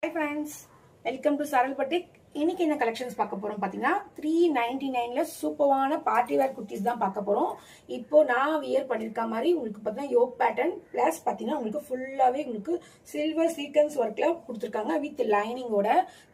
Hi friends, welcome to Saral Patik. இன்னைக்கு என்ன collections பார்க்க போறோம் பாத்தீங்கன்னா 399ல சூப்பரான பார்ட்டி வேர் குர்த்திஸ் தான் பார்க்க போறோம். இப்போ நான் வியர் பண்ணிருக்க மாதிரி உங்களுக்கு பார்த்தீங்கன்னா யோக் பேட்டர்ன் பிளஸ் பாத்தீங்கன்னா உங்களுக்கு ஃபுல்லாவே உங்களுக்கு சில்வர் சீக்வென்ஸ் ஒர்க்ல கொடுத்திருக்காங்க வித் லைனிங்கோட.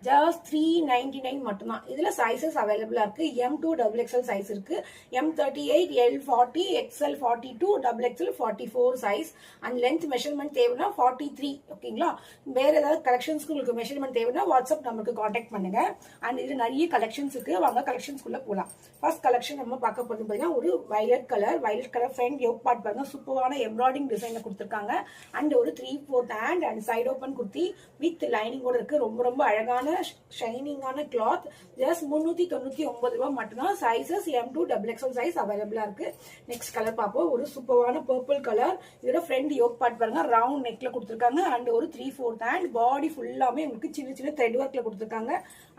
ஜஸ்ட் 399 மட்டும் தான். இதுல சைஸஸ் அவைலபிளா இருக்கு. M2 XXL சைஸ் இருக்கு, M38, L40, XL42, XXL 44 size and length measurement தேவைன்னா 43. ஓகேங்களா? வேற ஏதாவது கலெக்ஷன்ஸ்க்கு உங்களுக்கு மெஷர்மெண்ட் தேவைன்னா வாட்ஸ்அப் நம்பருக்கு கான்டாக்ட் பண்ணுங்க. அண்ட் இது நிறைய கலெக்ஷன்ஸ் இருக்கு. வாங்க கலெக்ஷன்ஸ்க்குள்ள போலாம். ஃபர்ஸ்ட் கலெக்ஷன் நம்ம பார்க்க போறது பாத்தீங்கன்னா ஒரு violet colour front yoke part பாருங்க சூப்பரான எம்ப்ராய்டிங் டிசைன்ல கொடுத்திருக்காங்க. அண்ட் ஒரு 3/4 hand and side open kurti with லைனிங்கோட இருக்கு. ரொம்ப ரொம்ப அழகான ஷைனிங்கான கிளாத். ஜஸ்ட் 399 ரூபாய் மட்டும்தான். சைசஸ் M2 XXL சைஸ் அவைலபிளா இருக்கு. நெக்ஸ்ட் கலர் பார்ப்போம். ஒரு சூப்பரான பர்பிள் கலர். இதோட ஃப்ரண்ட் யோக் பார்ட் பாருங்க ரவுண்ட் நெக்ல கொடுத்திருக்காங்க. அண்ட் ஒரு 3/4 ஹேண்ட் பாடி ஃபுல்லாமே உங்களுக்கு சின்ன சின்ன த்ரெட் ஒர்க்ல கொடுத்திருக்காங்க.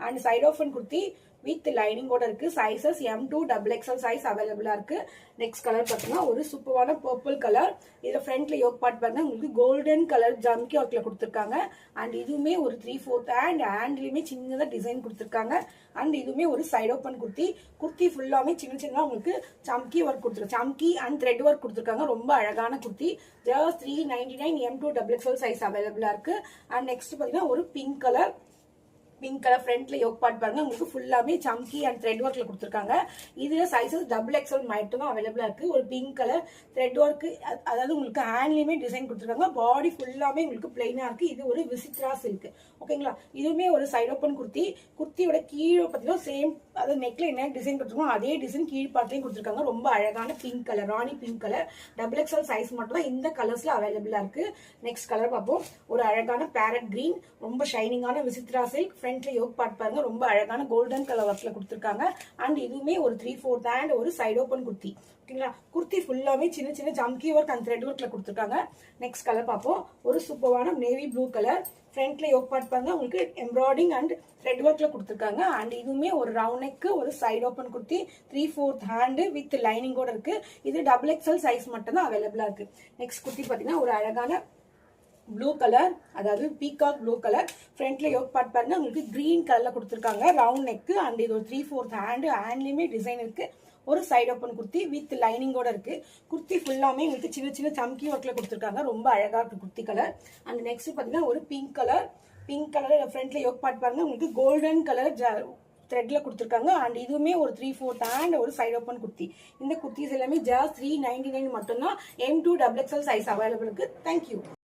And side open kurti with லைனிங்கோட இருக்கு. சைசஸ் M2 XXL சைஸ் அவைலபிளா இருக்கு. நெக்ஸ்ட் கலர் பாத்தீங்கன்னா ஒரு சூப்பரான பர்பிள் கலர். இதுல ஃப்ரண்ட்ல யோக் பார்ட் பாருங்க உங்களுக்கு கோல்டன் கலர் ஜம்கி ஒர்க்ல கொடுத்திருக்காங்க. அண்ட் இதுவுமே ஒரு 3/4 ஹேண்ட் ஹேண்ட்லயுமே சின்னதா டிசைன் கொடுத்திருக்காங்க. அண்ட் இதுவுமே ஒரு சைடு ஓபன் குர்த்தி ஃபுல்லாமே சின்ன சின்ன உங்களுக்கு சம்கி ஒர்க் கொடுத்துருக்காங்க. சம்கி அண்ட் த்ரெட் ஒர்க் கொடுத்திருக்காங்க. ரொம்ப அழகான kurti. Just 399 M2 XXL size அவைலபிளா இருக்கு. அண்ட் நெக்ஸ்ட் பாத்தீங்கன்னா ஒரு பிங்க் கலர் ஃப்ரண்ட்ல யோக் பார்ட் பாருங்க உங்களுக்கு ஃபுல்லாமே சம்கி அண்ட் த்ரெட் ஒர்க்ல கொடுத்திருக்காங்க. இதுல சைசஸ் XXL மட்டும் தான் அவைலபிளா இருக்கு. ஒரு பிங்க் கலர் த்ரெட் ஒர்க், அதாவது உங்களுக்கு ஹேண்ட்லயுமே டிசைன் கொடுத்திருக்காங்க. பாடி ஃபுல்லாமே உங்களுக்கு பிளைனா இருக்கு. இது ஒரு விசித்ரா சில்க். ஓகேங்களா? இதுவுமே ஒரு சைடு ஓபன் குர்த்தியோட கீழே பாத்தீங்கன்னா சேம், அதாவது நெக்ல என்ன டிசைன் கொடுத்துருக்கோம் அதே டிசைன் கீழ் பார்ட்லயும் கொடுத்திருக்காங்க. ரொம்ப அழகான பிங்க் கலர், ராணி பிங்க் கலர். XXL சைஸ் மட்டும் தான் இந்த கலர்ஸ்ல அவைலபிளா இருக்கு. நெக்ஸ்ட் கலர் பார்ப்போம். ஒரு அழகான பேரட் கிரீன், ரொம்ப ஷைனிங்கான விசித்ரா சில்க். ஃப்ரண்ட்ல யோக் பார்ட் பாருங்க ரொம்ப அழகான கோல்டன் கலர் ஒர்க்ல கொடுத்திருக்காங்க. அண்ட் இதுவுமே ஒரு 3/4 ஹேண்ட் ஒரு சைடு ஓபன் குர்த்தி. ஓகேங்களா? குர்த்தி ஃபுல்லாமே சின்ன சின்ன ஜம்கி ஒர்க் அண்ட் த்ரெட் ஒர்க்ல கொடுத்திருக்காங்க. நெக்ஸ்ட் கலர் பார்ப்போம். ஒரு சூப்பரான நேவி ப்ளூ கலர். ஃப்ரண்ட்ல யோக் பார்ட் பாருங்க உங்களுக்கு எம்ப்ராய்டிங் அண்ட் த்ரெட் ஒர்க்ல கொடுத்திருக்காங்க. அண்ட் இதுவுமே ஒரு ரவுண்ட் நெக் ஒரு side open kurti 3/4 hand with லைனிங்கோட இருக்கு. இது XXL சைஸ் மட்டும் தான் அவைலபிளா இருக்கு. நெக்ஸ்ட் குர்த்தி பாத்தீங்கன்னா ஒரு அழகான ப்ளூ கலர், அதாவது பீகாக் ப்ளூ கலர். ஃப்ரண்ட்ல யோக் பார்ட் பாருங்க உங்களுக்கு கிரீன் கலர்ல கொடுத்திருக்காங்க. ரவுண்ட் நெக் அண்ட் இது ஒரு 3/4 ஹேண்ட்லயுமே டிசைன் இருக்கு. ஒரு சைடு ஓபன் குர்த்தி வித் லைனிங்கோட இருக்கு. குர்த்தி ஃபுல்லாமே உங்களுக்கு சின்ன சின்ன சம்கி ஒர்க்ல கொடுத்திருக்காங்க. ரொம்ப அழகா இருக்கு குர்த்தி கலர். அண்ட் நெக்ஸ்ட் பாத்தீங்கன்னா ஒரு பிங்க் கலர் ஃப்ரண்ட்ல யோக் பார்ட் பாருங்க உங்களுக்கு கோல்டன் கலர் த்ரெட்ல கொடுத்திருக்காங்க. அண்ட் இதுவுமே ஒரு 3/4 ஹேண்ட் ஒரு சைடு ஓபன் குர்த்தி. இந்த குர்த்திஸ் எல்லாமே ஜஸ்ட் 399 மட்டும்தான். M2 XXL சைஸ் அவைலபிள் இருக்கு. தேங்க்யூ.